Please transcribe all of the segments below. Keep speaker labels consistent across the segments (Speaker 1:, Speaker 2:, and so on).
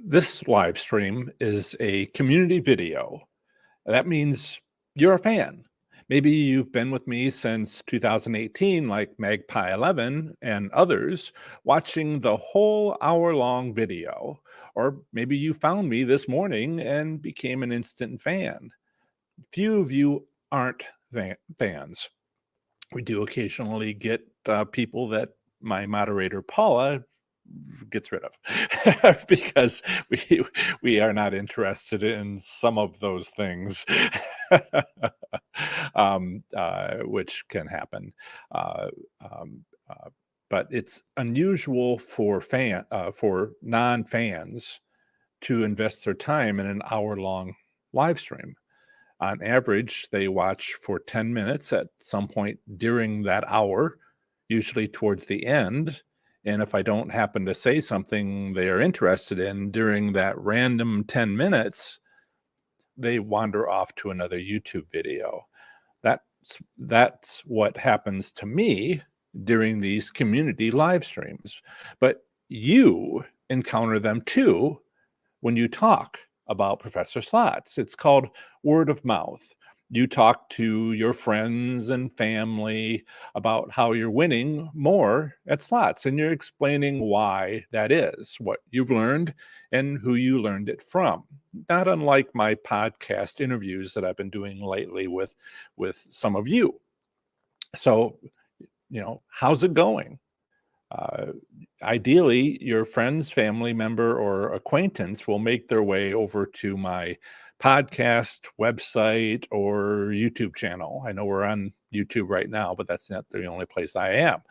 Speaker 1: This live stream is a community video. That means you're a fan. Maybe you've been with me since 2018, like Magpie 11 and others, watching the whole hour-long video. Or maybe you found me this morning and became an instant fan. Few of you aren't fans. We do occasionally get people that my moderator Paula gets rid of because we are not interested in some of those things, which can happen. Uh, um, but it's unusual for non-fans to invest their time in an hour-long live stream. On average, they watch for 10 minutes at some point during that hour, usually towards the end. And if I don't happen to say something they are interested in during that random 10 minutes, they wander off to another YouTube video. That's what happens to me during these community live streams. But you encounter them too when you talk about Professor Slots. It's called word of mouth. You talk to your friends and family about how you're winning more at slots, and you're explaining why that is, what you've learned, and who you learned it from. Not unlike my podcast interviews that I've been doing lately with some of you. So, how's it going? Ideally, your friend's family member or acquaintance will make their way over to my podcast, website, or YouTube channel. I know we're on YouTube right now, but that's not the only place I am.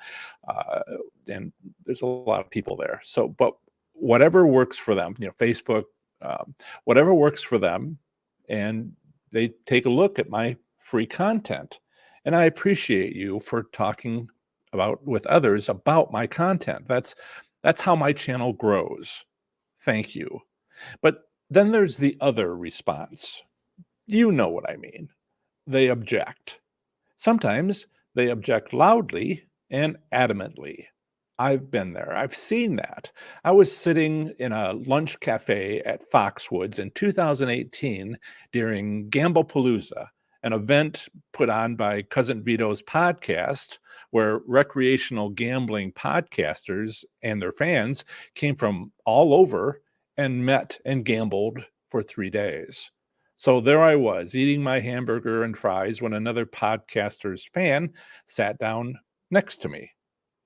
Speaker 1: Uh, and there's a lot of people there. So, but whatever works for them, Facebook, whatever works for them, and they take a look at my free content. And I appreciate you for talking with others about my content. That's how my channel grows. Thank you. But then there's the other response. You know what I mean. They object. Sometimes they object loudly and adamantly. I've been there. I've seen that. I was sitting in a lunch cafe at Foxwoods in 2018 during Gamblepalooza, an event put on by Cousin Vito's podcast, where recreational gambling podcasters and their fans came from all over and met and gambled for 3 days. So there I was, eating my hamburger and fries when another podcaster's fan sat down next to me.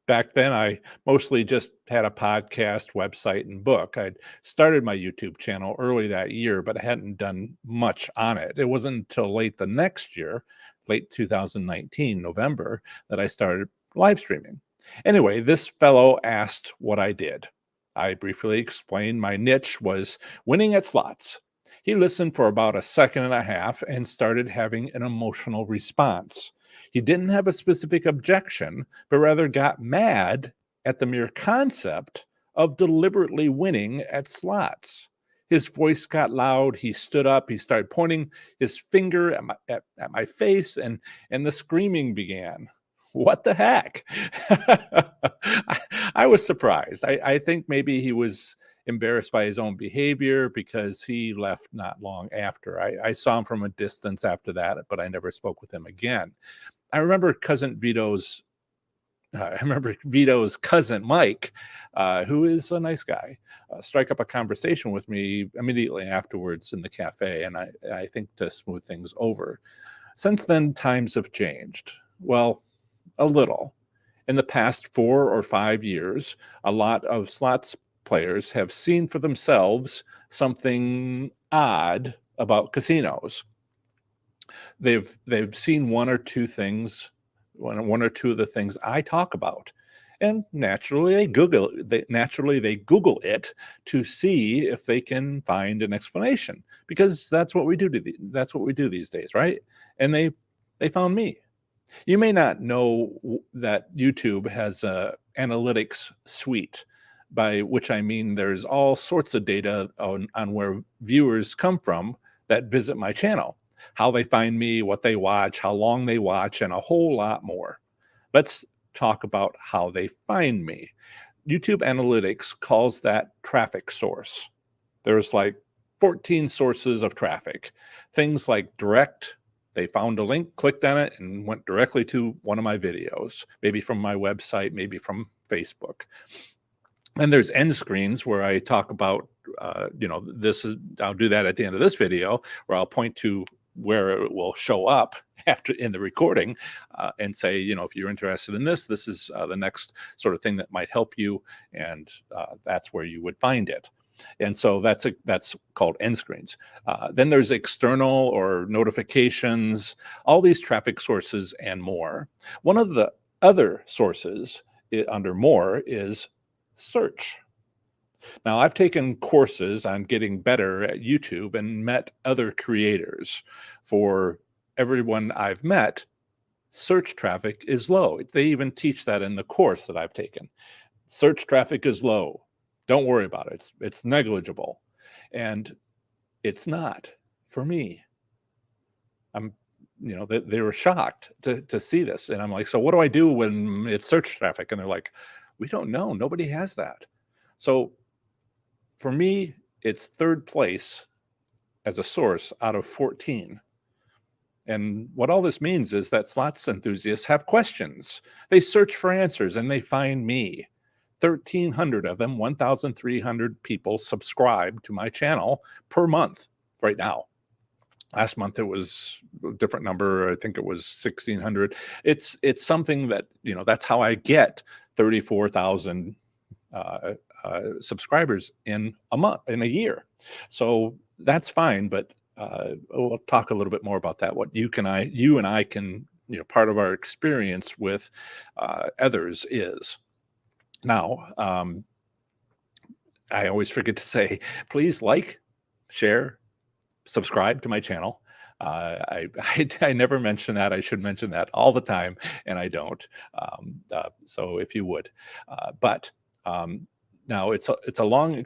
Speaker 1: Back then, I mostly just had a podcast, website, and book. I'd started my YouTube channel early that year, but I hadn't done much on it. It wasn't until late the next year, late 2019, November, that I started live streaming. Anyway, this fellow asked what I did. I briefly explained my niche was winning at slots. He listened for about a second and a half and started having an emotional response. He didn't have a specific objection, but rather got mad at the mere concept of deliberately winning at slots. His voice got loud. He stood up. He started pointing his finger at my face, and the screaming began. What the heck? I was surprised. I think maybe he was embarrassed by his own behavior because he left not long after. I saw him from a distance after that, but I never spoke with him again. I remember Vito's cousin, Mike, who is a nice guy, strike up a conversation with me immediately afterwards in the cafe, and I think to smooth things over. Since then, times have changed. Well, a little. In the past 4 or 5 years, a lot of slots players have seen for themselves something odd about casinos. They've seen one or two of the things I talk about, and naturally they Google it to see if they can find an explanation, because that's what we do these days, right? And they found me. You may not know that YouTube has a analytics suite, by which I mean there's all sorts of data on where viewers come from that visit my channel, how they find me, what they watch, how long they watch, and a whole lot more. Let's talk about how they find me. YouTube Analytics calls that traffic source. There's like 14 sources of traffic. Things like direct, they found a link, clicked on it, and went directly to one of my videos, maybe from my website, maybe from Facebook. And there's end screens where I talk about, this is, I'll do that at the end of this video, where I'll point to where it will show up after in the recording, and say, if you're interested in this, this is the next sort of thing that might help you, and that's where you would find it. And so that's called end screens. Then there's external or notifications, all these traffic sources and more. One of the other sources under more is search. Now, I've taken courses on getting better at YouTube and met other creators. For everyone I've met, search traffic is low. They even teach that in the course that I've taken. Search traffic is low. Don't worry about it. It's negligible. And it's not for me. They were shocked to see this. And I'm like, so what do I do when it's search traffic? And they're like, we don't know. Nobody has that. So for me, it's third place as a source out of 14. And what all this means is that slots enthusiasts have questions. They search for answers and they find me. 1,300 of them, 1,300 people subscribe to my channel per month right now. Last month it was a different number. I think it was 1,600. It's something that, that's how I get 34,000 subscribers in a month, in a year. So that's fine, but we'll talk a little bit more about that. What you and I can, part of our experience with others is. Now, I always forget to say, please like, share, subscribe to my channel. I never mention that. I should mention that all the time, and I don't. So if you would, but now it's a long,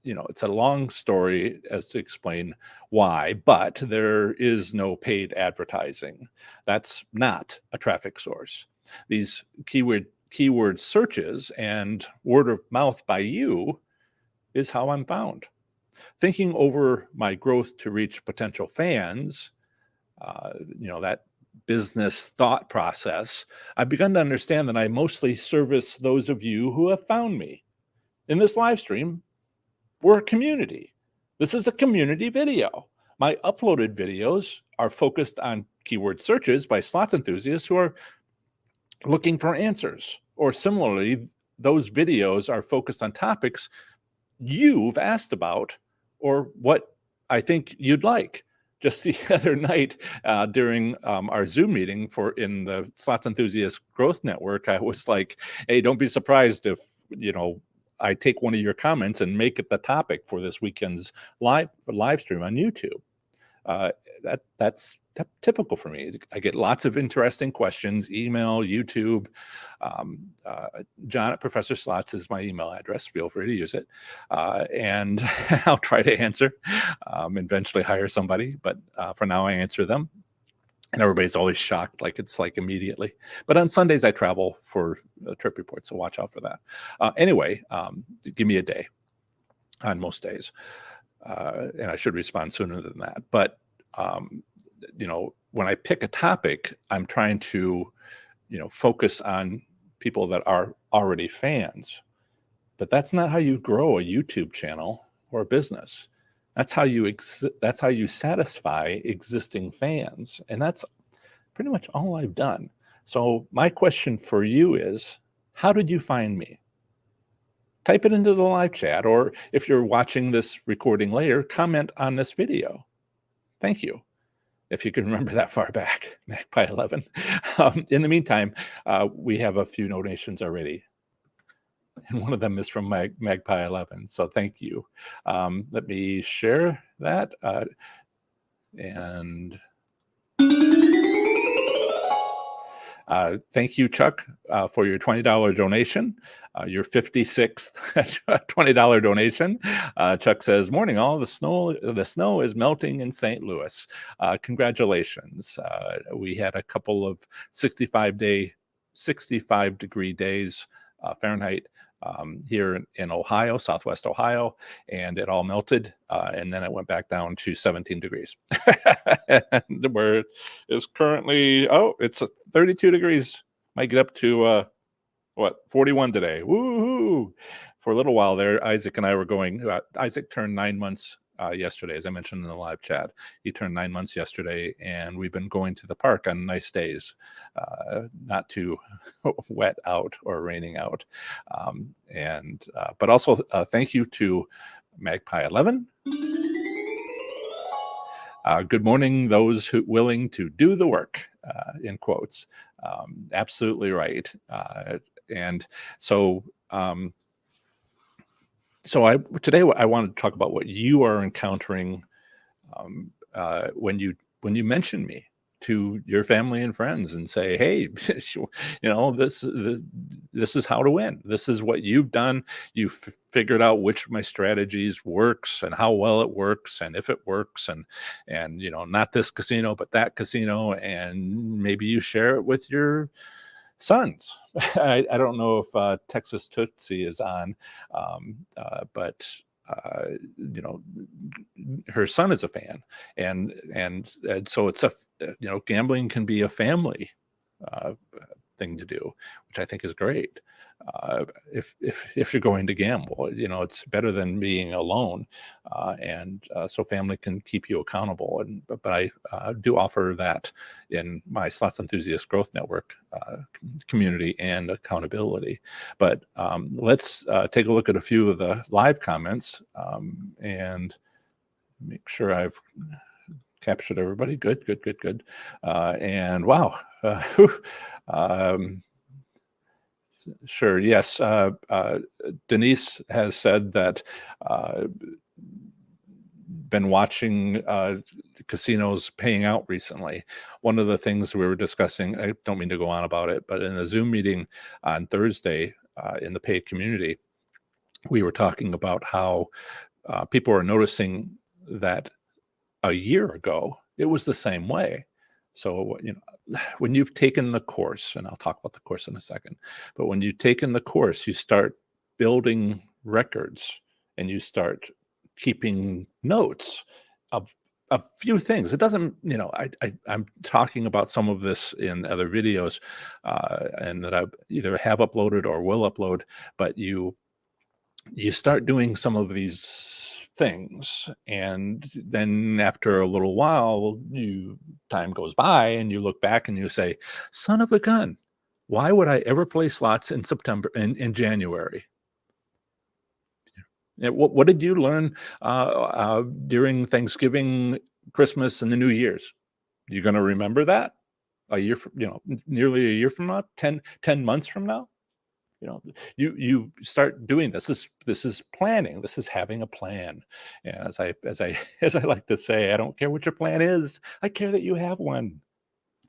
Speaker 1: it's a long story as to explain why. But there is no paid advertising. That's not a traffic source. These keyword searches and word of mouth by you is how I'm found. Thinking over my growth to reach potential fans, that business thought process, I've begun to understand that I mostly service those of you who have found me. In this live stream, we're a community. This is a community video. My uploaded videos are focused on keyword searches by slots enthusiasts who are looking for answers. Or similarly, those videos are focused on topics you've asked about or what I think you'd like. Just the other night during our Zoom meeting in the Slots Enthusiast Growth Network, I was like, hey, don't be surprised if, I take one of your comments and make it the topic for this weekend's live stream on YouTube. That's typical for me. I get lots of interesting questions, email, YouTube. John at Professor Slots is my email address. Feel free to use it. And I'll try to answer, eventually hire somebody. But for now, I answer them. And everybody's always shocked, it's immediately. But on Sundays, I travel for trip reports, so watch out for that. Anyway, give me a day on most days. And I should respond sooner than that. But when I pick a topic, I'm trying to, focus on people that are already fans. But that's not how you grow a YouTube channel or a business. That's how you satisfy existing fans. And that's pretty much all I've done. So my question for you is, how did you find me? Type it into the live chat, or if you're watching this recording later, comment on this video. Thank you. If you can remember that far back, Magpie 11. In the meantime, we have a few donations already. And one of them is from Magpie 11. So thank you. Let me share that. Thank you, Chuck, for your $20 donation, your 56th $20 donation. Chuck says, morning all, the snow is melting in St. Louis. Congratulations. We had a couple of 65-degree days, Fahrenheit, here in Ohio, Southwest Ohio, and it all melted. And then it went back down to 17 degrees. And where it's currently, it's 32 degrees. Might get up to 41 today. Woohoo! For a little while there, Isaac and I were going. Isaac turned 9 months yesterday, as I mentioned in the live chat. He turned 9 months yesterday, and we've been going to the park on nice days, not too wet out or raining out. But also thank you to Magpie 11. Good morning, those who willing to do the work, in quotes. Absolutely right. And so, today I wanted to talk about what you are encountering when you mention me to your family and friends and say, "Hey, this is how to win. This is what you've done. You've figured out which of my strategies works and how well it works and if it works and not this casino but that casino, and maybe you share it with your sons." I don't know if Texas Tootsie is on, but her son is a fan, and so it's gambling can be a family thing to do, which I think is great. If you're going to gamble, it's better than being alone, and so family can keep you accountable. But I do offer that in my Slots Enthusiast Growth Network community and accountability. But let's take a look at a few of the live comments and make sure I've captured everybody. Good. And wow. Sure. Yes. Denise has said that been watching casinos paying out recently. One of the things we were discussing, I don't mean to go on about it, but in the Zoom meeting on Thursday in the paid community, we were talking about how people are noticing that a year ago it was the same way. So, when you've taken the course, and I'll talk about the course in a second, but when you've taken the course, you start building records and you start keeping notes of a few things. It doesn't, I'm talking about some of this in other videos and that I either have uploaded or will upload, but you start doing some of these things, and then after a little while time goes by and you look back and you say, son of a gun, why would I ever play slots in January? What did you learn during Thanksgiving, Christmas, and the New Year's? You going to remember that a year from, nearly a year from now, 10 months from now? You start doing this. This is planning. This is having a plan. And as I like to say, I don't care what your plan is. I care that you have one.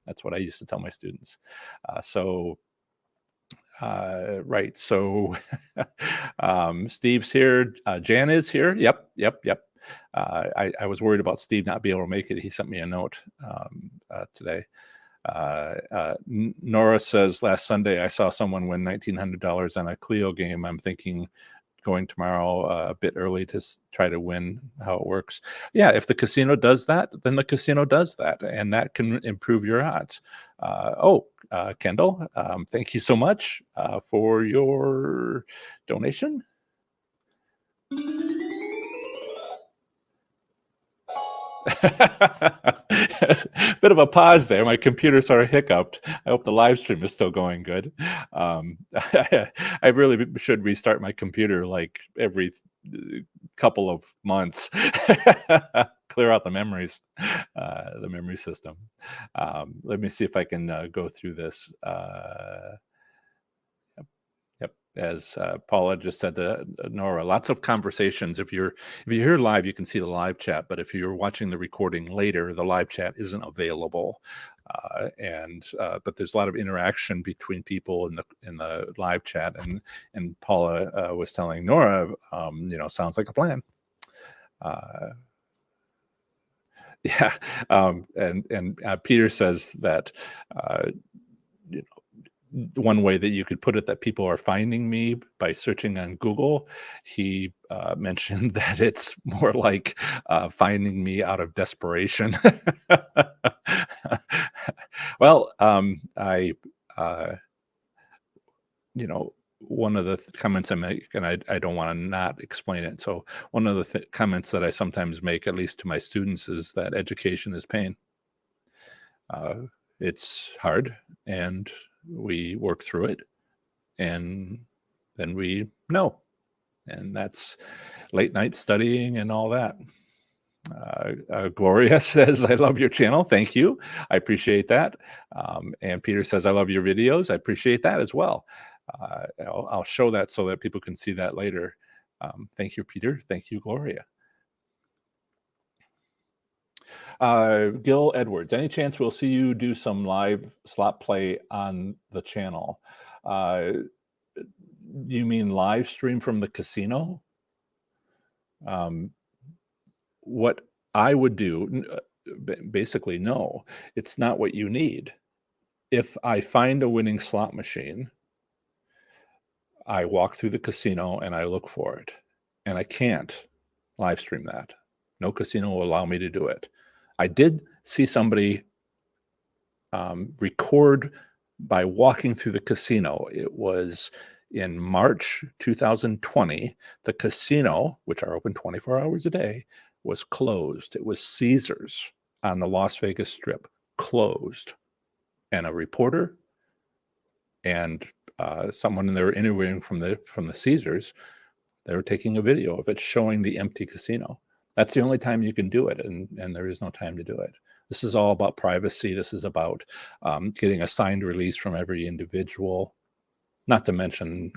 Speaker 1: That's what I used to tell my students. Right. So Steve's here. Jan is here. Yep. I was worried about Steve not being able to make it. He sent me a note today. Nora says, last Sunday I saw someone win $1,900 on a Clio game. I'm thinking going tomorrow a bit early to try to win. How it works. Yeah, if the casino does that, then the casino does that, and that can improve your odds. Kendall, thank you so much for your donation. Bit of a pause there. My computer sort of hiccuped. I hope the live stream is still going good. I really should restart my computer like every couple of months. Clear out the memories, the memory system. Let me see if I can go through this. As Paula just said to Nora, lots of conversations. If you're here live, you can see the live chat, but if you're watching the recording later, the live chat isn't available. But there's a lot of interaction between people in the live chat, and Paula was telling Nora, sounds like a plan. And Peter says that one way that you could put it that people are finding me by searching on Google. He mentioned that it's more like finding me out of desperation. Well, I, uh, you know, one of the comments I make, and I don't want to not explain it. So, one of the comments that I sometimes make, at least to my students, is that education is pain. Uh, it's hard, and we work through it, and then we know, and that's late night studying and all that. Gloria says, I love your channel. Thank you. I appreciate that. And Peter says, I love your videos. I appreciate that as well. I'll show that so that people can see that later. Thank you, Peter. Thank you, Gloria. Gil Edwards, any chance we'll see you do some live slot play on the channel? You mean live stream from the casino? What I would do, basically, no, it's not what you need. If I find a winning slot machine, I walk through the casino and I look for it, and I can't live stream that. No casino will allow me to do it. I did see somebody record by walking through the casino. It was in March 2020. The casino, which are open 24 hours a day, was closed. It was Caesars on the Las Vegas Strip, closed. And a reporter and someone they were interviewing from the Caesars, they were taking a video of it showing the empty casino. That's the only time you can do it, and there is no time to do it. This is all about privacy. This is about getting a signed release from every individual. Not to mention,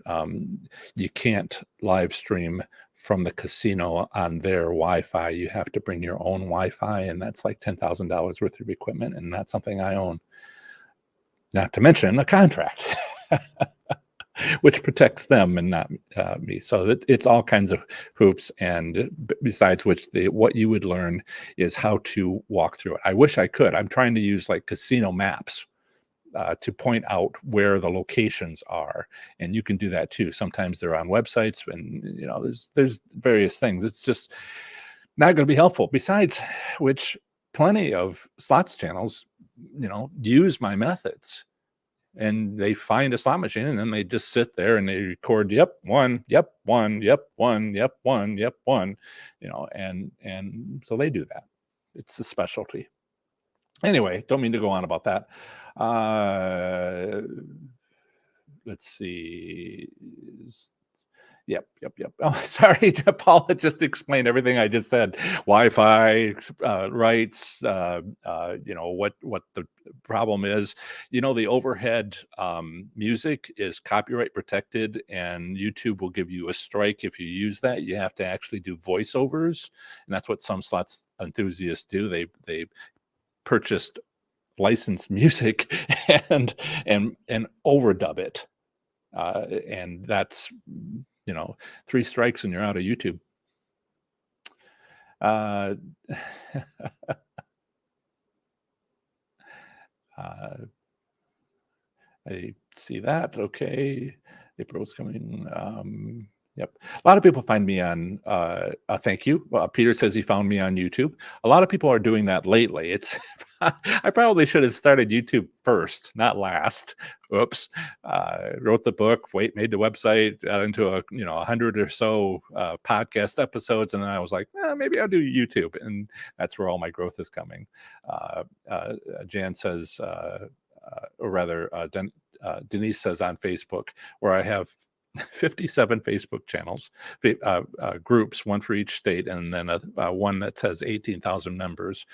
Speaker 1: you can't live stream from the casino on their Wi-Fi. You have to bring your own Wi-Fi, and that's like $10,000 worth of equipment, and not something I own. Not to mention a contract, which protects them and not me. So it's all kinds of hoops. And besides which, what you would learn is how to walk through it. I wish I could. I'm trying to use like casino maps to point out where the locations are, and you can do that too. Sometimes they're on websites, and there's various things. It's just not going to be helpful. Besides which, plenty of slots channels use my methods, and they find a slot machine and then they just sit there and they record, yep, one, yep, one, yep, one, yep, one, yep, one, and so they do that. It's a specialty. Anyway, don't mean to go on about that. Let's see. Yep. Oh, sorry, Paula just explained everything I just said. Wi-Fi rights, what the problem is. The overhead music is copyright protected, and YouTube will give you a strike if you use that. You have to actually do voiceovers, and that's what some slots enthusiasts do. They purchased licensed music and overdub it, and that's 3 strikes and you're out of YouTube. I see that. Okay, April's coming. Yep. A lot of people find me on, thank you. Peter says he found me on YouTube. A lot of people are doing that lately. I probably should have started YouTube first, not last. Oops. Wrote the book, made the website, got into 100 or so podcast episodes. And then I was like, maybe I'll do YouTube. And that's where all my growth is coming. Jan says, or rather, Denise says on Facebook, where I have 57 Facebook channels, groups, one for each state, and then one that says 18,000 members,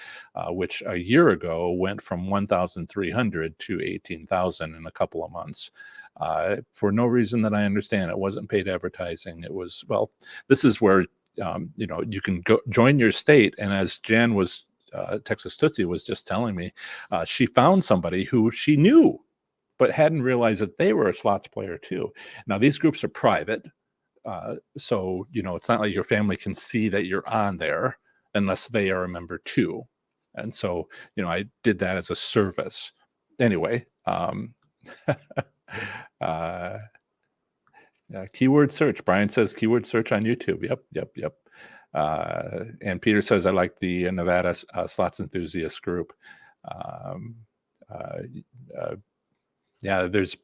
Speaker 1: which a year ago went from 1,300 to 18,000 in a couple of months. For no reason that I understand. It wasn't paid advertising. It was, this is where you can go join your state. And as Jan was, Texas Tootsie was just telling me, she found somebody who she knew, but hadn't realized that they were a slots player too. Now, these groups are private. So, it's not like your family can see that you're on there unless they are a member too. And so, I did that as a service. Anyway, uh, keyword search. Brian says keyword search on YouTube. Yep. And Peter says, I like the Nevada slots enthusiast group. Um, uh, uh, yeah, there's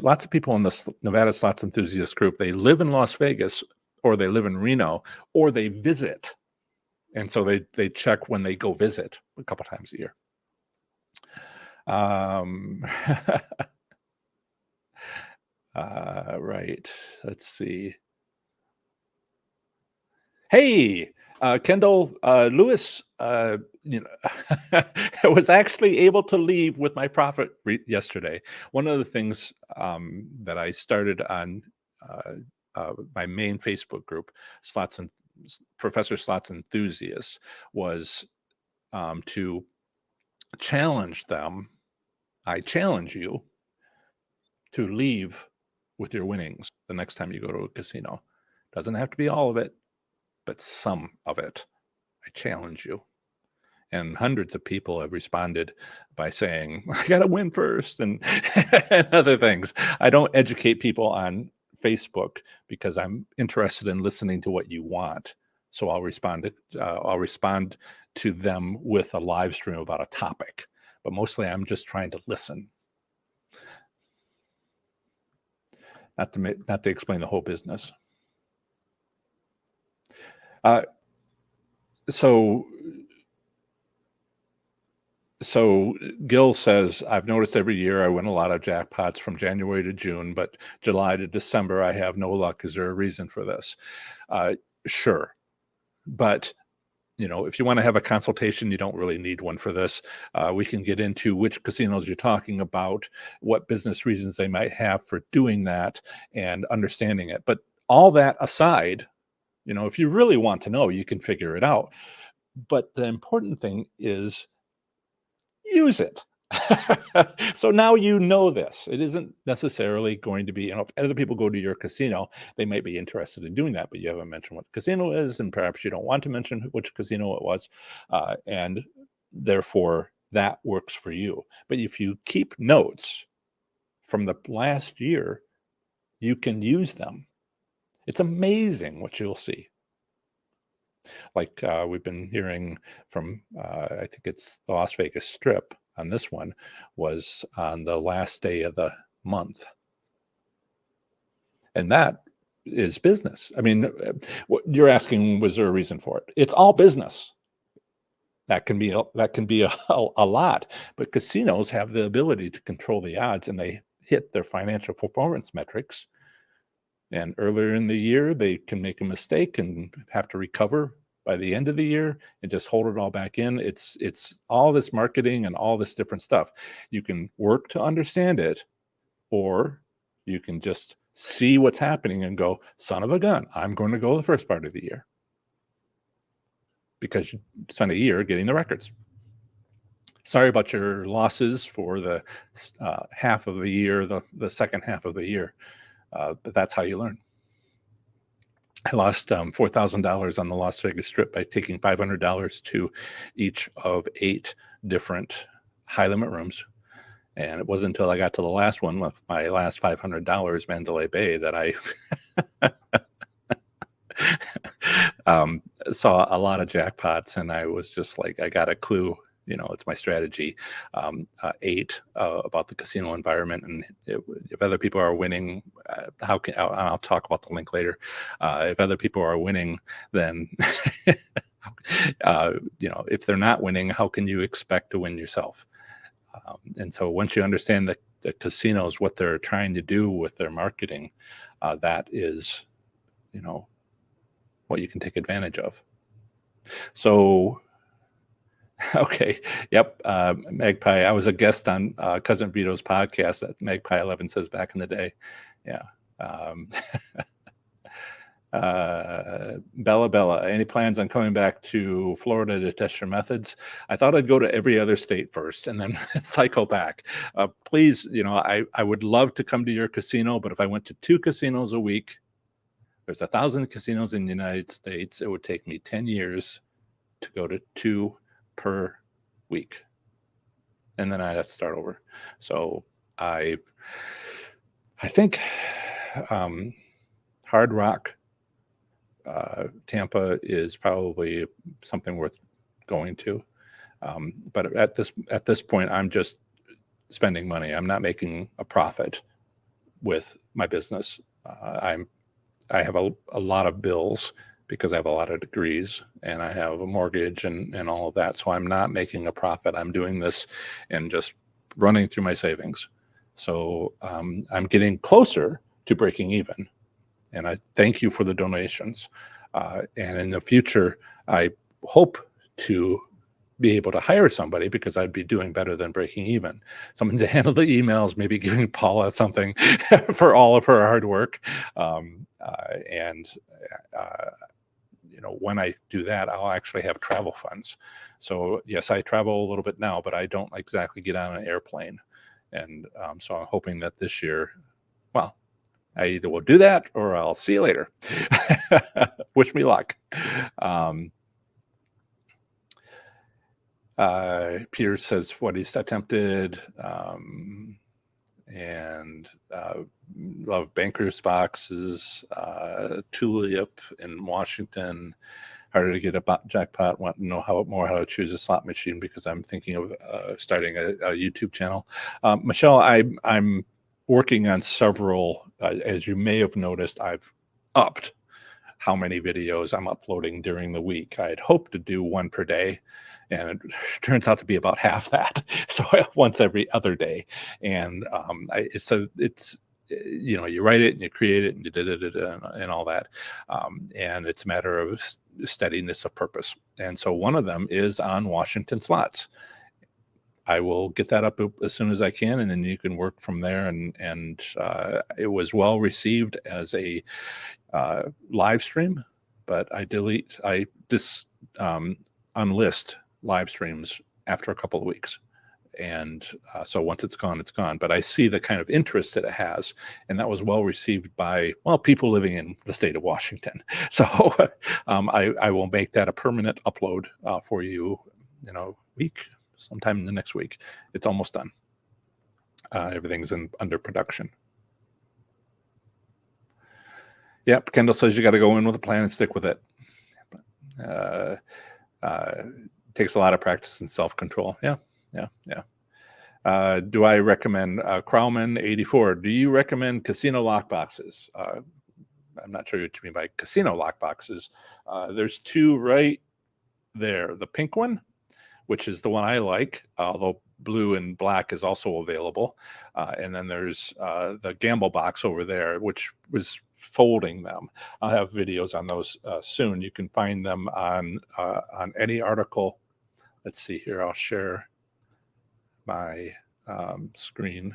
Speaker 1: lots of people in the Nevada slots enthusiast group. They live in Las Vegas, or they live in Reno, or they visit. And so they check when they go visit a couple times a year. Right. Let's see. Hey, Kendall Lewis, was actually able to leave with my profit yesterday. One of the things that I started on uh, my main Facebook group, Slots and Professor Slots Enthusiasts, was to challenge them. I challenge you to leave with your winnings the next time you go to a casino. Doesn't have to be all of it, but some of it. I challenge you. And hundreds of people have responded by saying, I got to win first, and, and other things. I don't educate people on Facebook because I'm interested in listening to what you want. So I'll respond to them with a live stream about a topic. But mostly I'm just trying to listen. Not to explain the whole business. So Gil says, I've noticed every year I win a lot of jackpots from January to June, but July to December, I have no luck. Is there a reason for this? Sure. But if you want to have a consultation, you don't really need one for this. We can get into which casinos you're talking about, what business reasons they might have for doing that, and understanding it. But all that aside, if you really want to know, you can figure it out. But the important thing is use it. So now you know this. It isn't necessarily going to be, if other people go to your casino, they might be interested in doing that, but you haven't mentioned what the casino is, and perhaps you don't want to mention which casino it was, and therefore that works for you. But if you keep notes from the last year, you can use them. It's amazing what you'll see. Like we've been hearing from, I think it's the Las Vegas Strip on this one, was on the last day of the month. And that is business. I mean, what you're asking, was there a reason for it? It's all business. That can be a lot, but casinos have the ability to control the odds, and they hit their financial performance metrics. And earlier in the year, they can make a mistake and have to recover by the end of the year and just hold it all back in. It's all this marketing and all this different stuff. You can work to understand it, or you can just see what's happening and go, son of a gun, I'm going to go the first part of the year, because you spent a year getting the records. Sorry about your losses for the half of the year, the second half of the year, but that's how you learn. I lost $4,000 on the Las Vegas Strip by taking $500 to each of 8 different high-limit rooms. And it wasn't until I got to the last one with my last $500, Mandalay Bay, that I saw a lot of jackpots. And I was just like, I got a clue. It's my strategy. 8 about the casino environment, and if other people are winning, I'll talk about the link later. If other people are winning, then if they're not winning, how can you expect to win yourself? And so once you understand the casinos, what they're trying to do with their marketing, that is, what you can take advantage of. So. Okay. Yep. Magpie. I was a guest on Cousin Vito's podcast that Magpie 11 says back in the day. Yeah. Bella, any plans on coming back to Florida to test your methods? I thought I'd go to every other state first and then cycle back. Please, I would love to come to your casino, but if I went to 2 casinos a week, there's 1,000 casinos in the United States. It would take me 10 years to go to 2 per week, and then I had to start over. So I I think Hard Rock, Tampa is probably something worth going to. But at this point, I'm just spending money. I'm not making a profit with my business. I have a lot of bills because I have a lot of degrees and I have a mortgage and all of that. So I'm not making a profit. I'm doing this and just running through my savings. So I'm getting closer to breaking even. And I thank you for the donations. And in the future, I hope to be able to hire somebody because I'd be doing better than breaking even. Someone to handle the emails, maybe giving Paula something for all of her hard work. And when I do that, I'll actually have travel funds. So yes, I travel a little bit now, but I don't exactly get on an airplane. And so I'm hoping that this year, well, I either will do that or I'll see you later. Wish me luck. Peter says what he's attempted, and love Bankers boxes, Tulip in Washington. Harder to get a jackpot. Want to know how to choose a slot machine because I'm thinking of starting a YouTube channel. Michelle, I'm working on several. As you may have noticed, I've upped how many videos I'm uploading during the week. I had hoped to do one per day, and it turns out to be about half that. So once every other day. And so it's, you write it and you create it and you did it and all that. And it's a matter of steadiness of purpose. And so one of them is on Washington slots. I will get that up as soon as I can, and then you can work from there. And it was well received as a live stream, but I unlist live streams after a couple of weeks. And so once it's gone, it's gone. But I see the kind of interest that it has, and that was well received by people living in the state of Washington. So I will make that a permanent upload for you, week, sometime in the next week. It's almost done. Everything's under production. Yep, Kendall says you got to go in with a plan and stick with it. Takes a lot of practice and self-control. Yeah. Do I recommend Crowman 84? Do you recommend casino lock boxes? I'm not sure what you mean by casino lock boxes. There's two right there. The pink one, which is the one I like, although blue and black is also available. And then there's the Gamble box over there, which was folding them. I'll have videos on those soon. You can find them on any article. Let's see here. I'll share my screen.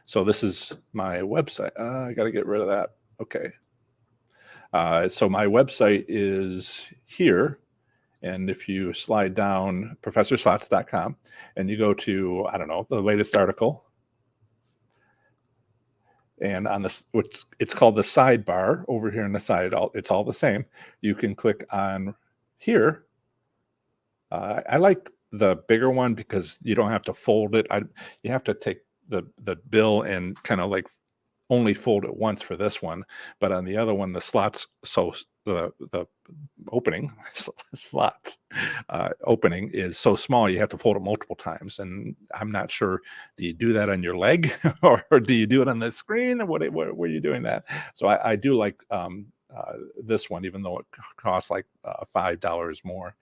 Speaker 1: So this is my website. I got to get rid of that. Okay. So my website is here. And if you slide down professorslots.com and you go to, I don't know, the latest article, and on this, which it's called the sidebar over here on the side, it's all the same. You can click on here. I like the bigger one because you don't have to fold it. You have to take the bill and kind of like only fold it once for this one, but on the other one, the slots, so the opening slots opening is so small you have to fold it multiple times. And I'm not sure, do you do that on your leg or do you do it on the screen, or what were you doing that? So I do like this one, even though it costs like $5 more.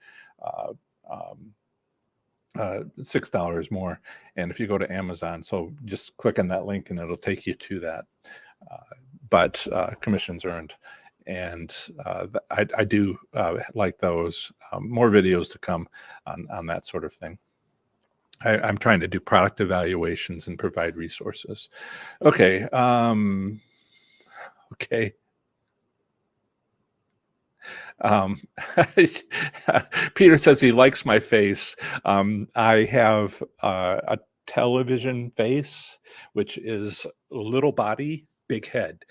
Speaker 1: $6 more. And if you go to Amazon, so just click on that link and it'll take you to that. But commissions earned. And I do like those. More videos to come on that sort of thing. I'm trying to do product evaluations and provide resources. Okay. Okay. Peter says he likes my face. I have a television face, which is little body, big head.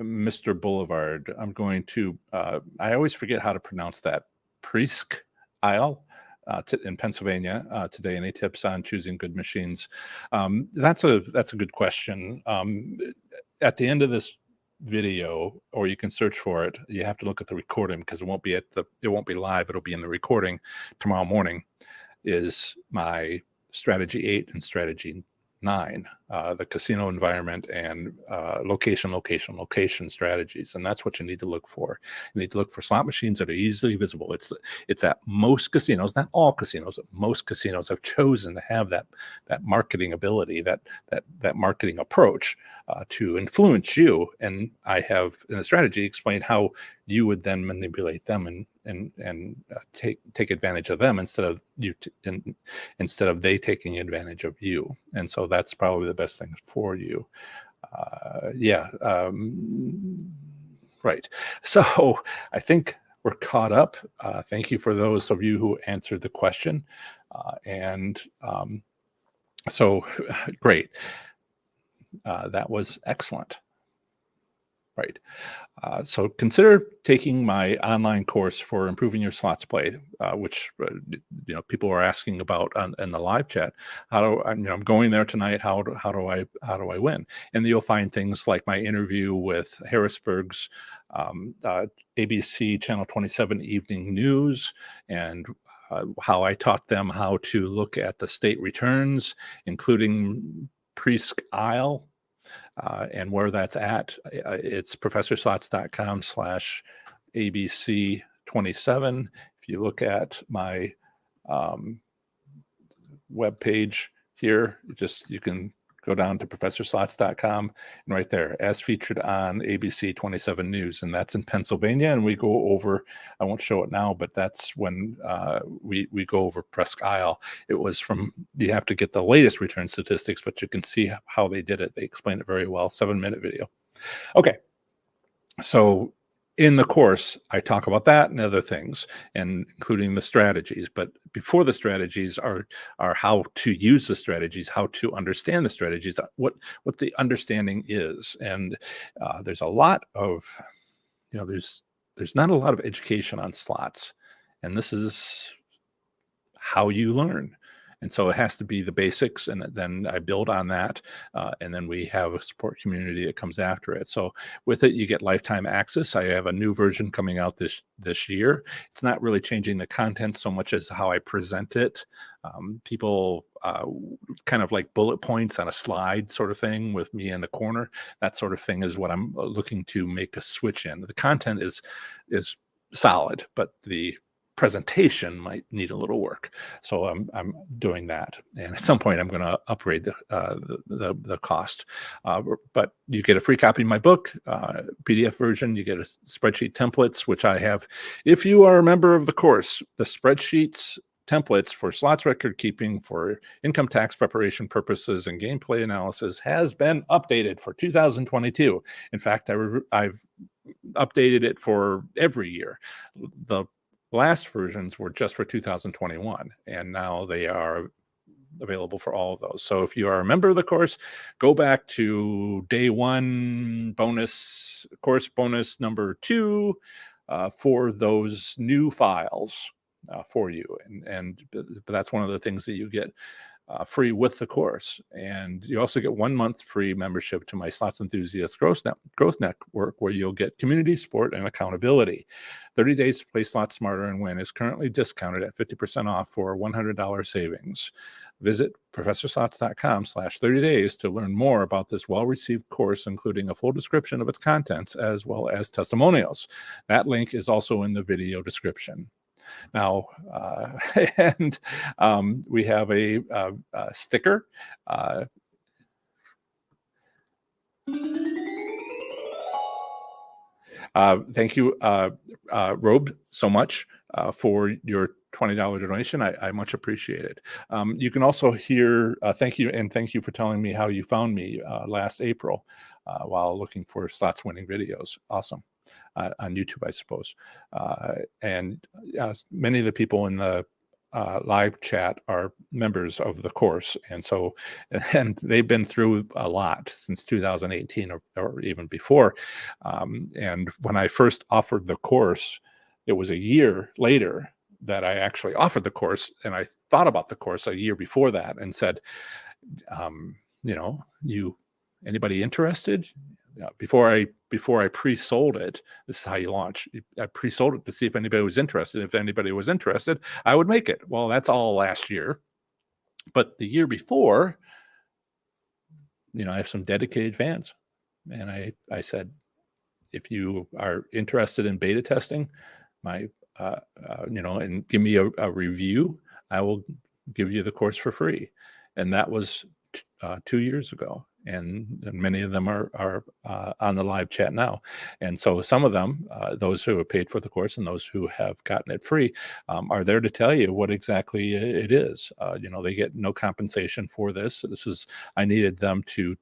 Speaker 1: Mr. Boulevard, I'm going to, I always forget how to pronounce that Presque Isle in Pennsylvania today. Any tips on choosing good machines? That's a good question. At the end of this video, or you can search for it, you have to look at the recording because it won't be live. It'll be in the recording tomorrow morning. Is my strategy 8 and strategy 9, the casino environment and location strategies. And that's what you need to look for. You need to look for slot machines that are easily visible. It's at most casinos, not all casinos, most casinos have chosen to have that marketing ability, that marketing approach to influence you. And I have in the strategy explained how you would then manipulate them and take advantage of them instead of instead of they taking advantage of you. And so that's probably the best thing for you. Right. So I think we're caught up. Thank you for those of you who answered the question. So great. That was excellent. Right. So consider taking my online course for improving your slots play, which people are asking about in the live chat. I'm going there tonight. How do I win? And you'll find things like my interview with Harrisburg's ABC Channel 27 Evening News, and how I taught them how to look at the state returns, including Presque Isle. And where that's at, it's professorslots.com/ABC27. If you look at my web page here, you can go down to professorslots.com, and right there, as featured on ABC 27 News, and that's in Pennsylvania. And we go over, I won't show it now, but that's when we go over Presque Isle. It was you have to get the latest return statistics, but you can see how they did it. They explained it very well, 7-minute video. Okay, so in the course, I talk about that and other things, and including the strategies. But before the strategies are how to use the strategies, how to understand the strategies, what the understanding is. And there's a lot of, there's not a lot of education on slots, and this is how you learn. And so it has to be the basics, and then I build on that, and then we have a support community that comes after it. So with it, you get lifetime access. I have a new version coming out this year. It's not really changing the content so much as how I present it. People kind of like bullet points on a slide sort of thing with me in the corner. That sort of thing is what I'm looking to make a switch in. The content is solid, but the presentation might need a little work. So I'm doing that, and at some point I'm going to upgrade the cost. But you get a free copy of my book, PDF version. You get a spreadsheet templates, which I have. If you are a member of the course, the spreadsheets templates for slots record keeping, for income tax preparation purposes, and gameplay analysis has been updated for 2022. In fact, I've updated it for every year. The last versions were just for 2021, and now they are available for all of those. So if you are a member of the course, go back to day 1 course bonus number 2 for those new files for you. But that's one of the things that you get free with the course. And you also get 1 month free membership to my Slots Enthusiast Growth Network, where you'll get community support and accountability. 30 days to play slots smarter and win is currently discounted at 50% off for $100 savings. Visit professorslots.com/30 days to learn more about this well-received course, including a full description of its contents as well as testimonials. That link is also in the video description. Now, and we have a sticker. Thank you, Robe, so much for your $20 donation. I much appreciate it. You can also hear, thank you for telling me how you found me last April while looking for slots winning videos. Awesome. On YouTube, I suppose. And many of the people in the live chat are members of the course. And they've been through a lot since 2018 or even before. And when I first offered the course, it was a year later that I actually offered the course, and I thought about the course a year before that and said, you know, anybody interested? Before I pre-sold it, this is how you launch. I pre-sold it to see if anybody was interested. If anybody was interested, I would make it. Well, that's all last year. But the year before, I have some dedicated fans. And I said, if you are interested in beta testing and give me a review, I will give you the course for free. And that was 2 years ago. And many of them are on the live chat now. And so some of them, those who have paid for the course and those who have gotten it free, are there to tell you what exactly it is. They get no compensation for this. I needed them to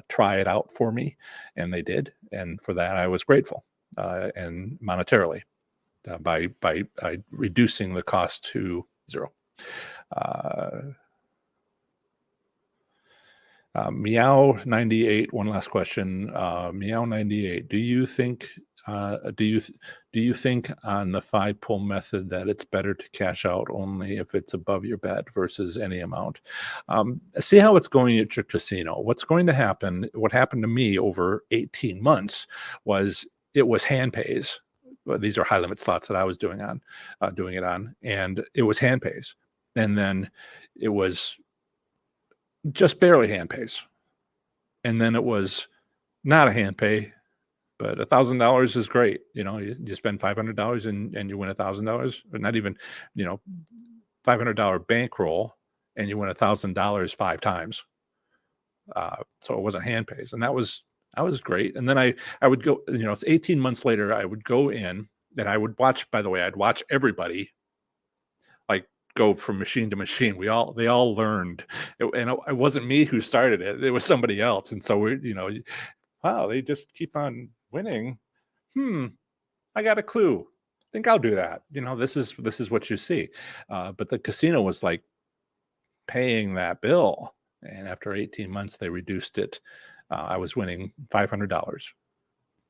Speaker 1: try it out for me, and they did. And for that, I was grateful, and monetarily, by reducing the cost to zero. Meow98, one last question. Meow98, do you think on the 5-pull method that it's better to cash out only if it's above your bet versus any amount? See how it's going at your casino. What's going to happen, what happened to me over 18 months was it was hand pays. These are high limit slots that I was doing it on, and it was hand pays. And then it was just barely hand pays. And then it was not a hand pay, but $1,000 is great. You spend $500 and you win $1,000, or not even, $500 bankroll and you win $1,000 5 times. So it wasn't hand pays. And that was great. And then I would go, it's 18 months later, I would go in and I would watch, by the way, I'd watch everybody go from machine to machine. They all learned, and it wasn't me who started it. It was somebody else. And so wow, they just keep on winning. I got a clue. I think I'll do that. This is what you see. But the casino was like paying that bill. And after 18 months, they reduced it. I was winning $500.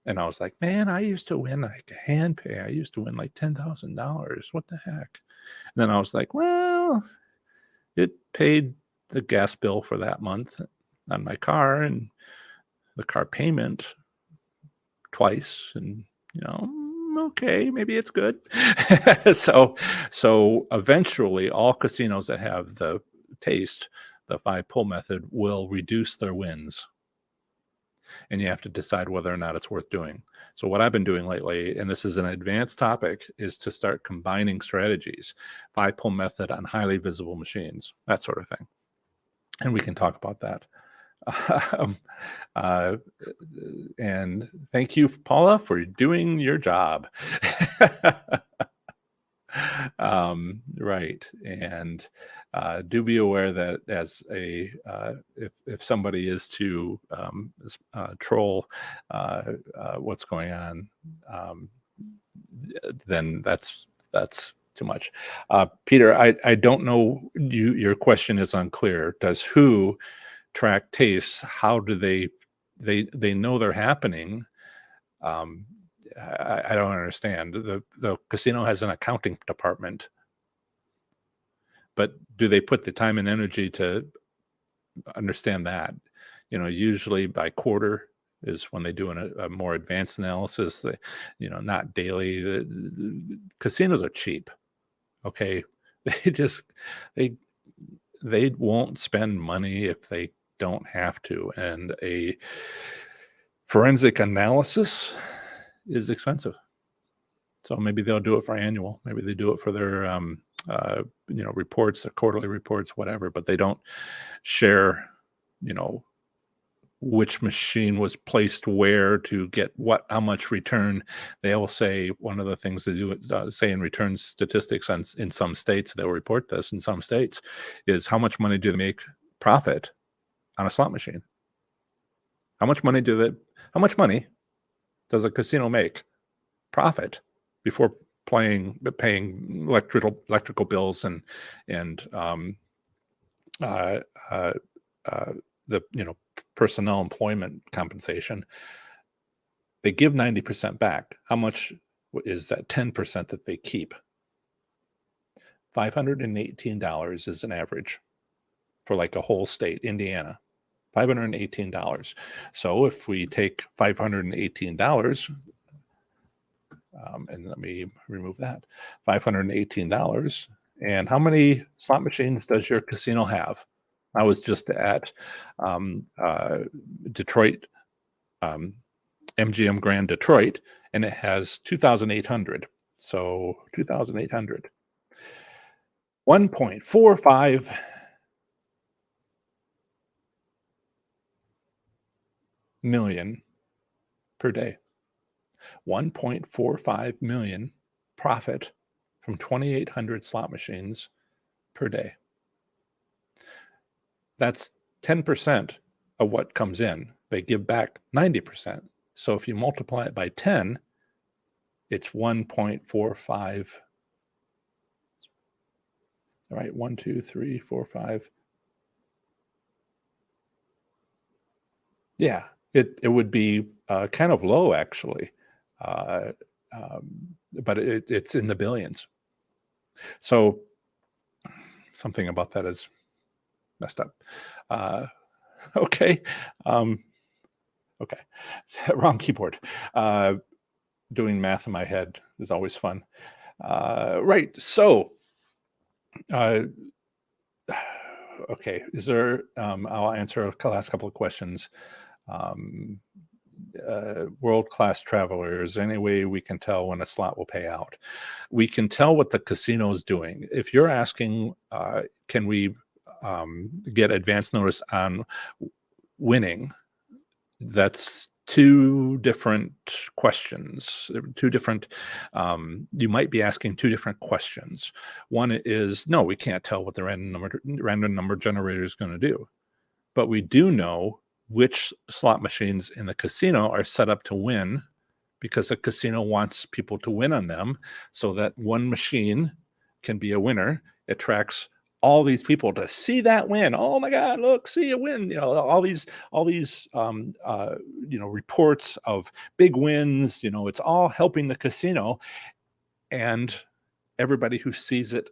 Speaker 1: And I was like, man, I used to win like a hand pay. I used to win like $10,000. What the heck? And then I was like, well, it paid the gas bill for that month on my car and the car payment twice. And, okay, maybe it's good. So eventually all casinos that have the 5-pull method will reduce their wins. And you have to decide whether or not it's worth doing. So what I've been doing lately, and this is an advanced topic, is to start combining strategies, 5-pull method on highly visible machines, that sort of thing. And we can talk about that. And thank you, Paula, for doing your job. Right. And do be aware that as if somebody is to troll what's going on, then that's too much. Peter, I don't know, your question is unclear. Does who track tastes? How do they know they're happening? I don't understand. The casino has an accounting department, but do they put the time and energy to understand that? Usually by quarter is when they do a more advanced analysis. Not daily. The casinos are cheap. Okay, they won't spend money if they don't have to, and a forensic analysis is expensive. So maybe they'll do it for annual. Maybe they do it for their reports, their quarterly reports, whatever. But they don't share, which machine was placed where to get how much return. They will say, one of the things they do is say in return statistics in some states, they'll report this in some states, is how much money do they make profit on a slot machine? How much money does a casino make profit before paying electrical bills and the personnel employment compensation? They give 90% back. How much is that 10% that they keep? $518 is an average for like a whole state, Indiana. $518. So if we take $518, and let me remove that, $518. And how many slot machines does your casino have? I was just at Detroit, MGM Grand Detroit, and it has 2,800. So 2,800. 1.45 million per day. 1.45 million profit from 2,800 slot machines per day. That's 10% of what comes in. They give back 90%. So if you multiply it by 10, it's 1.45. All right, 1, 2, 3, 4, 5. Yeah, it would be kind of low actually, but it's in the billions. So something about that is messed up. Okay. Okay. Wrong keyboard. Doing math in my head is always fun. Right. So, okay. Is there, I'll answer the last couple of questions. World-class travelers, any way we can tell when a slot will pay out? We can tell what the casino is doing. If you're asking, can we get advance notice on winning, that's two different questions. Two different, you might be asking two different questions. One is, no, we can't tell what the random number generator is going to do, but we do know which slot machines in the casino are set up to win, because the casino wants people to win on them, so that one machine can be a winner. It attracts all these people to see that win. Oh my God, look, see a win. You know, all these reports of big wins, it's all helping the casino and everybody who sees it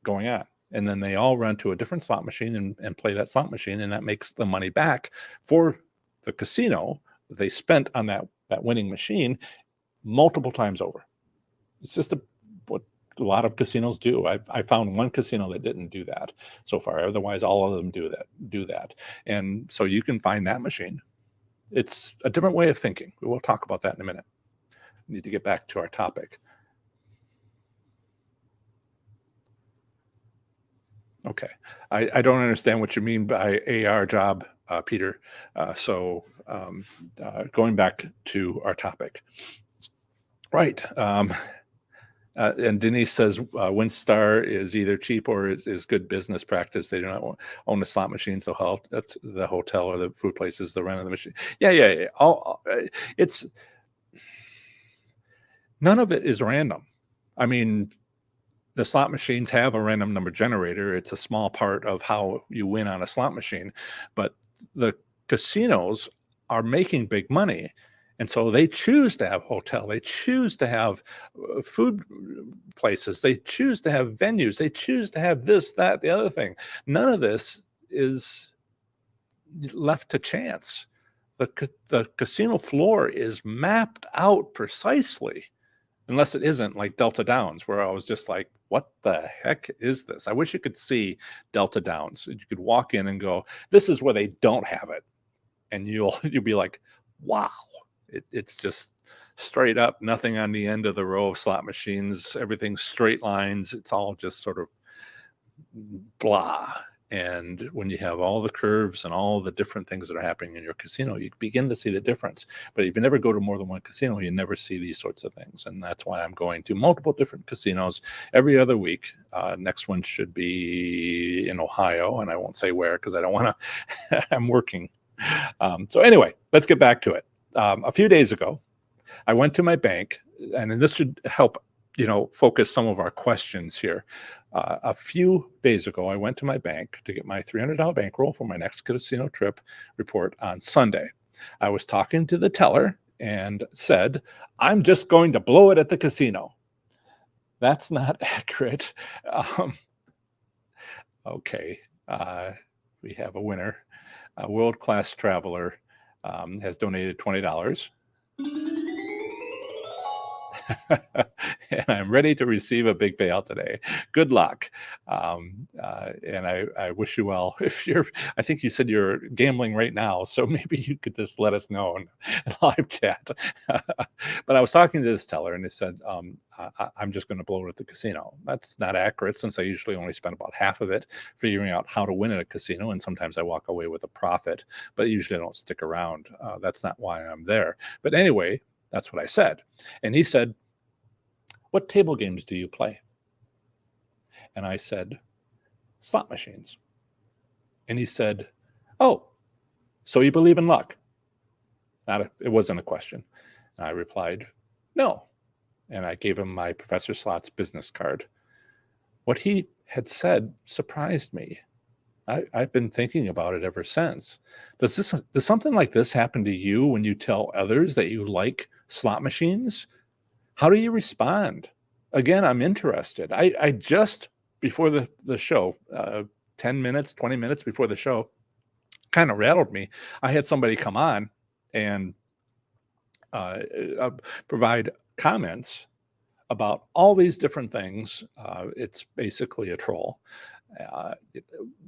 Speaker 1: going on. And then they all run to a different slot machine and play that slot machine, and that makes the money back for the casino that they spent on that winning machine multiple times over. It's just what a lot of casinos do. I found one casino that didn't do that so far. Otherwise, all of them do that. And so you can find that machine. It's a different way of thinking. We'll talk about that in a minute. We need to get back to our topic. Okay. I don't understand what you mean by AR job, Peter. So going back to our topic. Right. And Denise says WinStar is either cheap or is good business practice. They do not own the slot machines, the hotel or the food places, the rent of the machine. Yeah. It's none of it is random. I mean, the slot machines have a random number generator. It's a small part of how you win on a slot machine, but the casinos are making big money. And so they choose to have hotel. They choose to have food places. They choose to have venues. They choose to have this, that, the other thing. None of this is left to chance. The casino floor is mapped out precisely, unless it isn't like Delta Downs, where I was just like, what the heck is this? I wish you could see Delta Downs. You could walk in and go, this is where they don't have it. And you'll be like, wow. It's just straight up, nothing on the end of the row of slot machines, everything straight lines. It's all just sort of blah. And when you have all the curves and all the different things that are happening in your casino, you begin to see the difference. But if you never go to more than one casino, you never see these sorts of things. And that's why I'm going to multiple different casinos every other week. Next one should be in Ohio, and I won't say where because I don't want to, I'm working. So anyway, let's get back to it. A few days ago, I went to my bank, and this should help, focus some of our questions here. A few days ago, I went to my bank to get my $300 bankroll for my next casino trip report on Sunday. I was talking to the teller and said, I'm just going to blow it at the casino. That's not accurate. Um, okay. Uh, we have a winner. A world-class traveler has donated $20. And I'm ready to receive a big payout today. Good luck. And I wish you well. If you're, I think you said you're gambling right now, so maybe you could just let us know in live chat. But I was talking to this teller and they said, I'm just going to blow it at the casino. That's not accurate since I usually only spend about half of it figuring out how to win at a casino. And sometimes I walk away with a profit, but usually I don't stick around. That's not why I'm there. But anyway, that's what I said. And he said, what table games do you play? And I said, slot machines. And he said, oh, so you believe in luck? It wasn't a question. And I replied, no. And I gave him my Professor Slots business card. What he had said surprised me. I've been thinking about it ever since. Does something like this happen to you when you tell others that you like slot machines? How do you respond? Again, I'm interested. I just before the show, 10 minutes, 20 minutes before the show, kind of rattled me. I had somebody come on and provide comments about all these different things. It's basically a troll.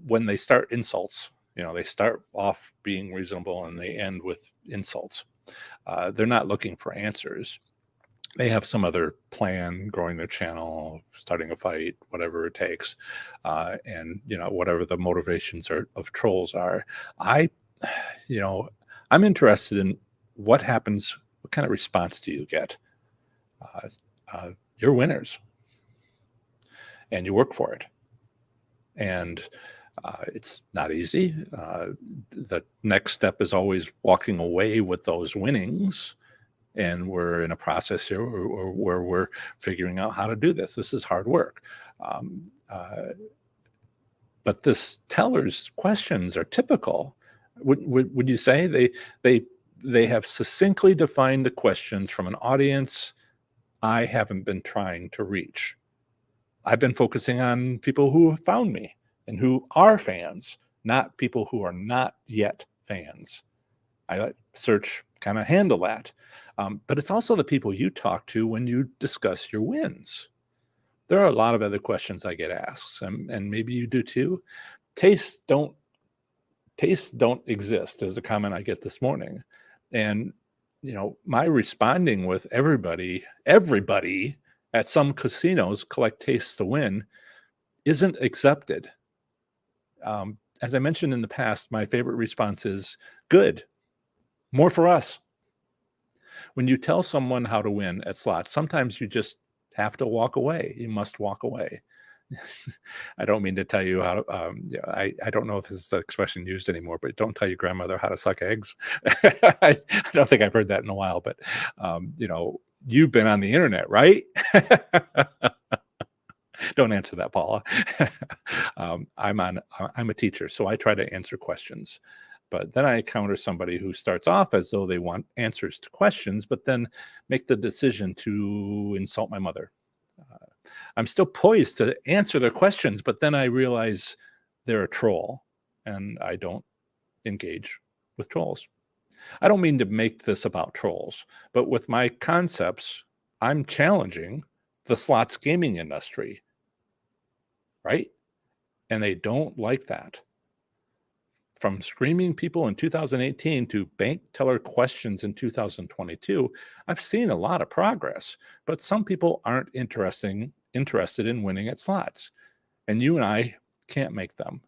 Speaker 1: When they start insults, they start off being reasonable and they end with insults. They're not looking for answers. They have some other plan, growing their channel, starting a fight, whatever it takes. And, whatever the motivations of trolls are. I'm interested in what happens, what kind of response do you get? You're winners and you work for it. And it's not easy. The next step is always walking away with those winnings. And we're in a process here where we're figuring out how to do this. This is hard work. But this teller's questions are typical. Would you say they have succinctly defined the questions from an audience I haven't been trying to reach? I've been focusing on people who have found me and who are fans, not people who are not yet fans. I let search kind of handle that. But it's also the people you talk to when you discuss your wins. There are a lot of other questions I get asked, and maybe you do too. Tastes don't exist is a comment I get this morning. And, my responding with everybody at some casinos collect tastes to win isn't accepted. As I mentioned in the past, my favorite response is good. More for us. When you tell someone how to win at slots, sometimes you just have to walk away. You must walk away. I don't mean to tell you how to, I don't know if this is an expression used anymore, but don't tell your grandmother how to suck eggs. I don't think I've heard that in a while, but, you've been on the internet, right? Don't answer that, Paula. I'm a teacher, so I try to answer questions. But then I encounter somebody who starts off as though they want answers to questions, but then make the decision to insult my mother. I'm still poised to answer their questions, but then I realize they're a troll, and I don't engage with trolls. I don't mean to make this about trolls, but with my concepts, I'm challenging the slots gaming industry, right? And they don't like that. From screaming people in 2018 to bank teller questions in 2022, I've seen a lot of progress, but some people aren't interested in winning at slots. And you and I can't make them.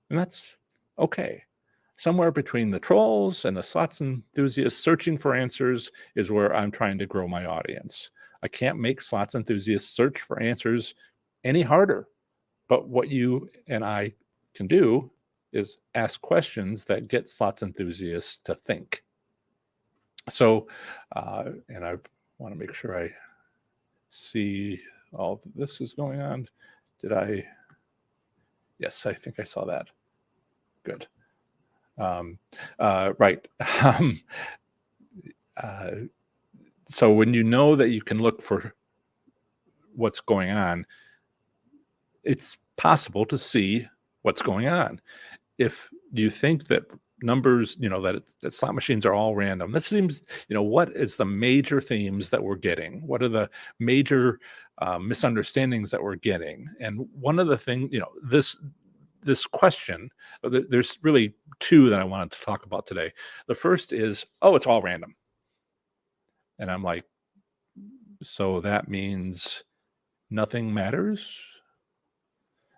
Speaker 1: And that's okay. Somewhere between the trolls and the slots enthusiasts searching for answers is where I'm trying to grow my audience. I can't make slots enthusiasts search for answers any harder. But what you and I can do is ask questions that get slots enthusiasts to think. So, and I want to make sure I see all this is going on. Yes, I think I saw that. Good. Right. So when you know that you can look for what's going on, it's possible to see what's going on. If you think that numbers, that slot machines are all random, this seems, what is the major themes that we're getting? What are the major misunderstandings that we're getting? And one of the things, this question, there's really two that I wanted to talk about today. The first is, oh, it's all random. And I'm like, so that means nothing matters?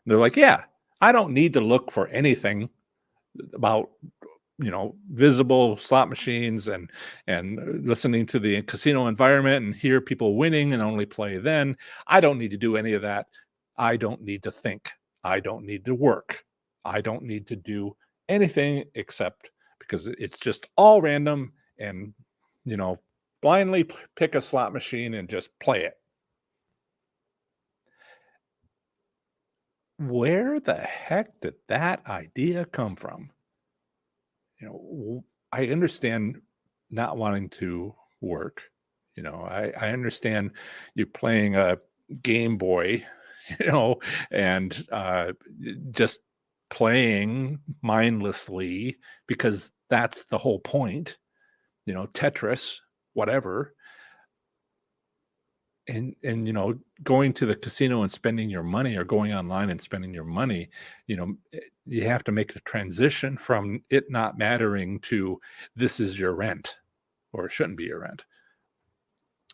Speaker 1: They're like, yeah, I don't need to look for anything about visible slot machines and listening to the casino environment and hear people winning and only play then. I don't need to do any of that. I don't need to think. I don't need to work. I don't need to do anything except because it's just all random and blindly pick a slot machine and just play it. Where the heck did that idea come from? I understand not wanting to work. I understand you playing a Game Boy, and just playing mindlessly because that's the whole point, Tetris, whatever. And going to the casino and spending your money or going online and spending your money, you have to make a transition from it not mattering to this is your rent, or it shouldn't be your rent.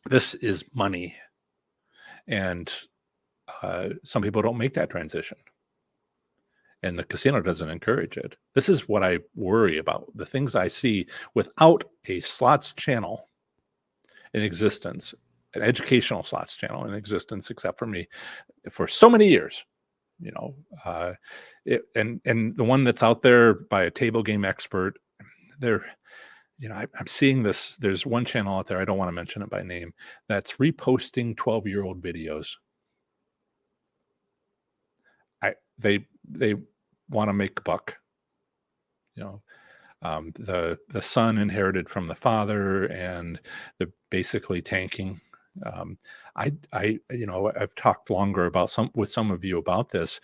Speaker 1: This is money. And some people don't make that transition. And the casino doesn't encourage it. This is what I worry about. The things I see without a slots channel in existence, an educational slots channel in existence, except for me, for so many years, and the one that's out there by a table game expert, I'm seeing this. There's one channel out there, I don't want to mention it by name, that's reposting 12-year-old videos. They want to make a buck. The son inherited from the father, and they're basically tanking. I've talked longer with some of you about this.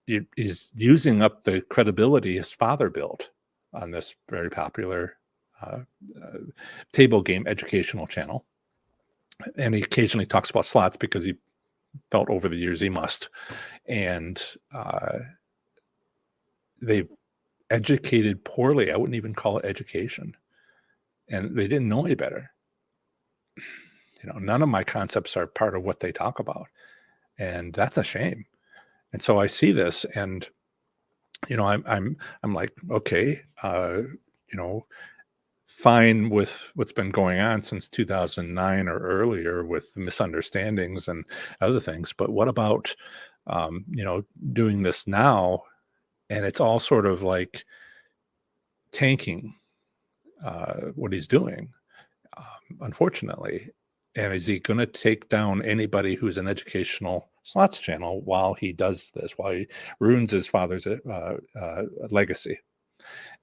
Speaker 1: It is using up the credibility his father built on this very popular table game educational channel. And he occasionally talks about slots because he felt over the years he must. And they've educated poorly. I wouldn't even call it education. And they didn't know any better. None of my concepts are part of what they talk about. And that's a shame. And so I see this and, I'm like, okay, fine with what's been going on since 2009 or earlier with the misunderstandings and other things. But what about, doing this now? And it's all sort of like tanking what he's doing, unfortunately. And is he going to take down anybody who's an educational slots channel while he does this, while he ruins his father's legacy,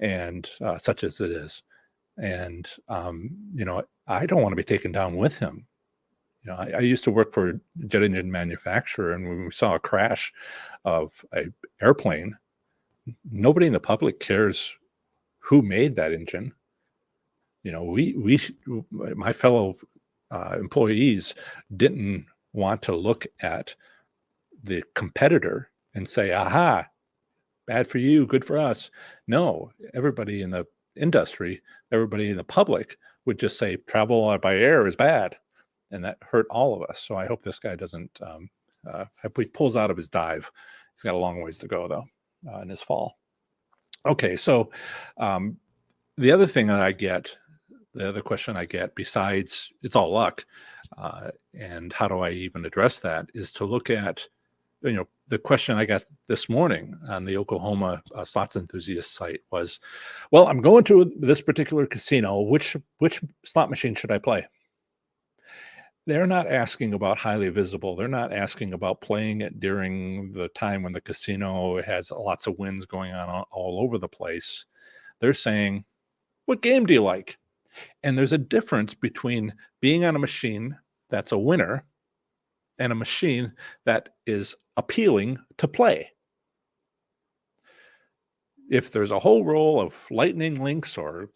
Speaker 1: and such as it is? And, I don't want to be taken down with him. I used to work for a jet engine manufacturer, and when we saw a crash of an airplane, nobody in the public cares who made that engine. My fellow employees didn't want to look at the competitor and say, aha, bad for you, good for us. No, everybody in the industry, everybody in the public would just say travel by air is bad. And that hurt all of us. So I hope this guy doesn't, I hope he pulls out of his dive. He's got a long ways to go though, in his fall. Okay. So the other thing that I get, the other question I get, besides it's all luck, and how do I even address that, is to look at, the question I got this morning on the Oklahoma slots enthusiast site was, well, I'm going to this particular casino. Which slot machine should I play? They're not asking about highly visible. They're not asking about playing it during the time when the casino has lots of wins going on all over the place. They're saying, what game do you like? And there's a difference between being on a machine that's a winner and a machine that is appealing to play. If there's a whole roll of Lightning Links or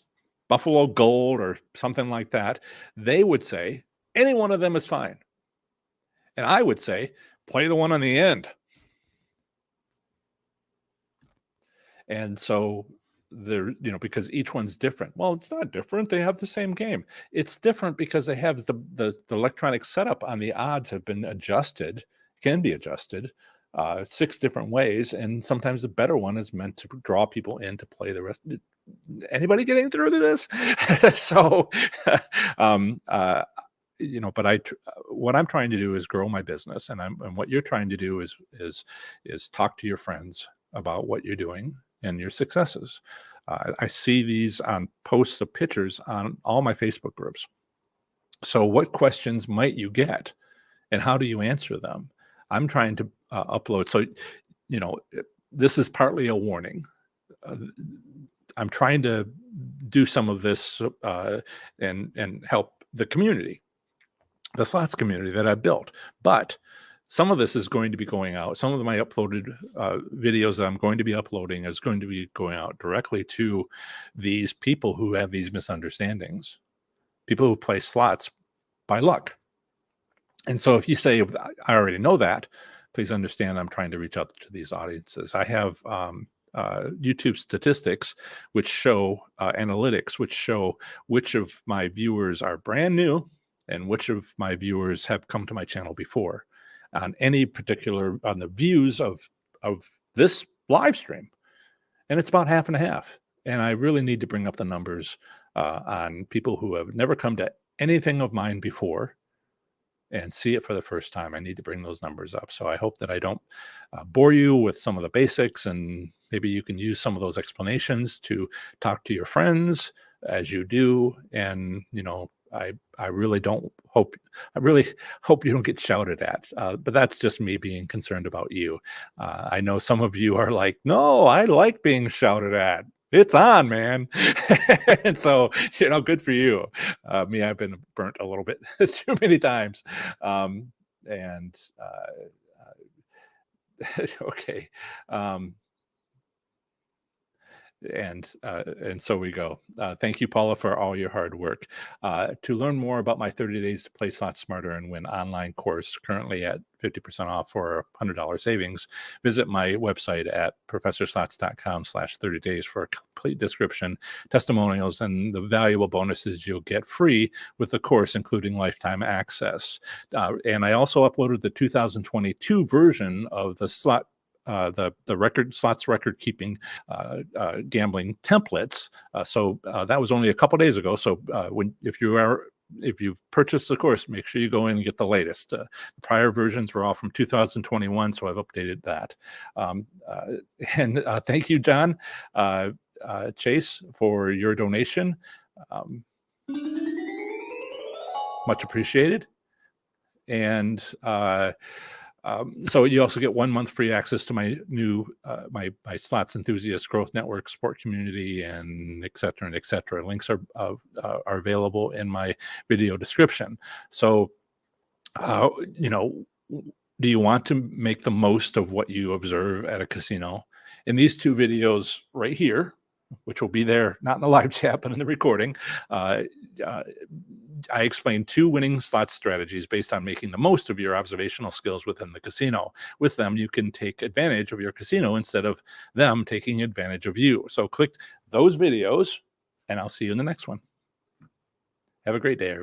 Speaker 1: Buffalo Gold or something like that, they would say any one of them is fine. And I would say, play the one on the end. And so they're, because each one's different. Well, it's not different. They have the same game. It's different because they have the electronic setup on the odds have been adjusted, can be adjusted 6 different ways. And sometimes the better one is meant to draw people in to play the rest. Anybody getting through to this? So, but what I'm trying to do is grow my business, and what you're trying to do is talk to your friends about what you're doing and your successes. I see these on posts of pictures on all my Facebook groups. So what questions might you get, and how do you answer them? I'm trying to upload. So, this is partly a warning. I'm trying to do some of this and help the community, the slots community that I've built. But some of this is going to be going out. Some of my uploaded videos that I'm going to be uploading is going to be going out directly to these people who have these misunderstandings, people who play slots by luck. And so if you say, I already know that, please understand I'm trying to reach out to these audiences. I have YouTube statistics, which show analytics, which show which of my viewers are brand new and which of my viewers have come to my channel before on the views of this live stream. And it's about half and half. And I really need to bring up the numbers on people who have never come to anything of mine before and see it for the first time. I need to bring those numbers up. So I hope that I don't bore you with some of the basics, and maybe you can use some of those explanations to talk to your friends as you do. And, I really hope you don't get shouted at, but that's just me being concerned about you. I know some of you are like, no, I like being shouted at. It's on, man. And so, good for you. Me, I've been burnt a little bit too many times. Okay. And so we go. Thank you, Paula, for all your hard work. To learn more about my 30 days to play slots smarter and win online course, currently at 50% off for $100 savings, visit my website at professorslots.com/30 days for a complete description, testimonials, and the valuable bonuses you'll get free with the course, including lifetime access. And I also uploaded the 2022 version of the slots record keeping gambling templates. So that was only a couple days ago. So if you've purchased the course, make sure you go in and get the latest. The prior versions were all from 2021, so I've updated that. And thank you, John Chase, for your donation. Much appreciated. And so you also get 1 month free access to my new my Slots Enthusiast Growth Network support community, and et cetera. Links are available in my video description. So do you want to make the most of what you observe at a casino? In these 2 videos right here, which will be there, not in the live chat, but in the recording, I explained 2 winning slot strategies based on making the most of your observational skills within the casino. With them, you can take advantage of your casino instead of them taking advantage of you. So click those videos, and I'll see you in the next one. Have a great day, everybody.